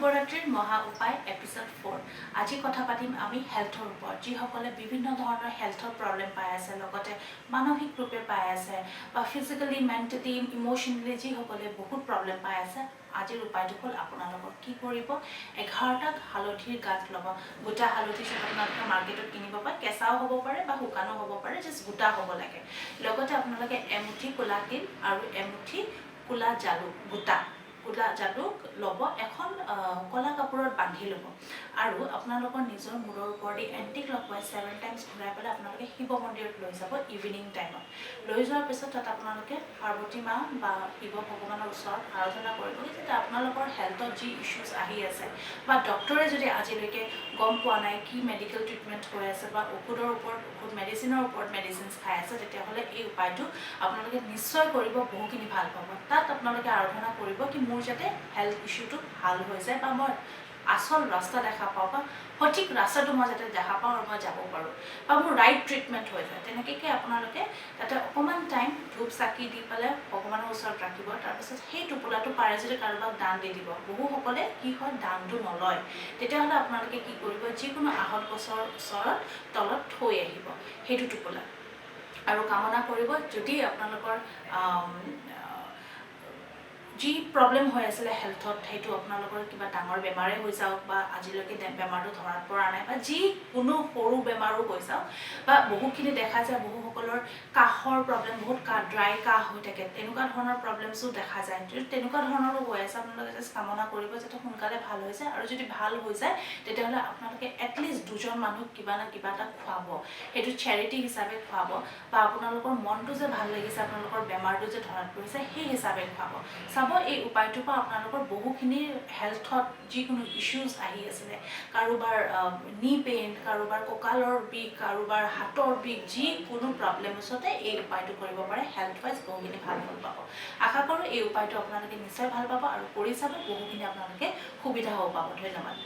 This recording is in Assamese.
শিৱৰাত্ৰিৰ মহা উপায় এপিসোড 4 আজি কথা পাতিম আমি হেলথৰ ওপৰত যিসকলে বিভিন্ন ধৰণৰ হেলথৰ প্ৰবলেম পাই আছে লগতে মানসিক ৰূপে পাই আছে বা ফিজিক্যালি মেন্টালি ইমোশনালি যিসকলে বহুত প্ৰবলেম পাই আছে আজিৰ উপায়টো হ'ল আপোনালোকক কি কৰিব 11টা হালধিৰ গাঁঠ ল'ব গোটা হালধি যেটা আপোনালোকে মাৰ্কেটত কিনিব পায় কেঁচাও হ'ব পাৰে বা শুকানো হ'ব পাৰে জাস্ট গোটা হ'ব লাগে লগতে আপোনালোকে এমুঠি কোলা তিল আৰু এমুঠি কোলা জালুক গোটা কোলা জালুক ল'ব এখন কলা কাপোৰত বান্ধি ল'ব আৰু আপোনালোকৰ নিজৰ মূৰৰ ওপৰতে এন্টি ক্লকৱাইজ 7 টাইমছ ঘূৰাই পেলাই আপোনালোকে শিৱ মন্দিৰত লৈ যাব ইভিনিং টাইমত লৈ যোৱাৰ পিছত তাত আপোনালোকে পাৰ্বতী মা বা শিৱ ভগৱানৰ ওচৰত আৰাধনা কৰিব যে আপোনালোকৰ হেলথত যি ইস্যুজ আহি আছে বা ডক্টৰে যদি আজিলৈকে গম পোৱা নাই কি মেডিকেল ট্ৰিটমেন্ট হৈ আছে বা ঔষধৰ ওপৰত ঔষধ মেডিচিনৰ ওপৰত মেডিচিনছ খাই আছে তেতিয়াহ'লে এই উপায়টো আপোনালোকে নিশ্চয় কৰিব বহুখিনি ভাল পাব তাত আপোনালোকে আৰাধনা কৰিব কি মোৰ যাতে হেলথ ইস্যুটো ভাল হৈ যায় বা মই আসল ৰাস্তা দেখা পাওঁ বা সঠিক ৰাস্তাটো মই যাতে দেখা পাওঁ আৰু মই যাব পাৰোঁ বা মোৰ ৰাইট ট্ৰিটমেণ্ট হৈ যায় তেনেকৈ আপোনালোকে তাতে অকণমান টাইম ধূপ চাকি দি পেলাই ভগৱানৰ ওচৰত ৰাখিব তাৰপিছত সেই টোপোলাটো পাৰে যদি কাৰোবাক দান দি দিব বহুসকলে কি হয় দানটো নলয় তেতিয়াহ'লে আপোনালোকে কি কৰিব যিকোনো আহত গছৰ ওচৰত তলত থৈ আহিব সেইটো টোপোলা আৰু কামনা কৰিব যদি আপোনালোকৰ যি প্ৰবলেম হৈ আছিলে হেলথত সেইটো আপোনালোকৰ কিবা ডাঙৰ বেমাৰে হৈ যাওক বা আজিলৈকে বেমাৰটো ধৰাত পৰা নাই বা যি কোনো সৰু বেমাৰো হৈ যাওক বা বহুখিনি দেখা যায় বহুসকলৰ কাহৰ প্ৰবলেম বহুত ড্ৰাই কাহ হৈ থাকে তেনেকুৱা ধৰণৰ প্ৰবলেমছো দেখা যায় যদি তেনেকুৱা ধৰণৰো হৈ আছে আপোনালোকে জাষ্ট কামনা কৰিব যাতে সোনকালে ভাল হৈ যায় আৰু যদি ভাল হৈ যায় তেতিয়াহ'লে আপোনালোকে এটলিষ্ট দুজন মানুহক কিবা না কিবা এটা খুৱাব সেইটো চেৰিটি হিচাপে খুৱাব বা আপোনালোকৰ মনটো যে ভাল লাগিছে আপোনালোকৰ বেমাৰটো যে ধৰাত পৰিছে সেই হিচাপে খুৱাব এই উপায়টোৰ পৰা আপোনালোকৰ বহুখিনি হেলথত যিকোনো ইস্যুজ আহি আছিলে কাৰোবাৰ নি পেইন কাৰোবাৰ কঁকালৰ বিষ কাৰোবাৰ হাতৰ বিষ যিকোনো প্ৰবলেম ওচৰতে এই উপায়টো কৰিব পাৰে হেলথ ৱাইজ বহুখিনি ভাল পাব আশা কৰোঁ এই উপায়টো আপোনালোকে নিশ্চয় ভাল পাব আৰু কৰি চাব বহুখিনি আপোনালোকে সুবিধাও পাব ধন্যবাদ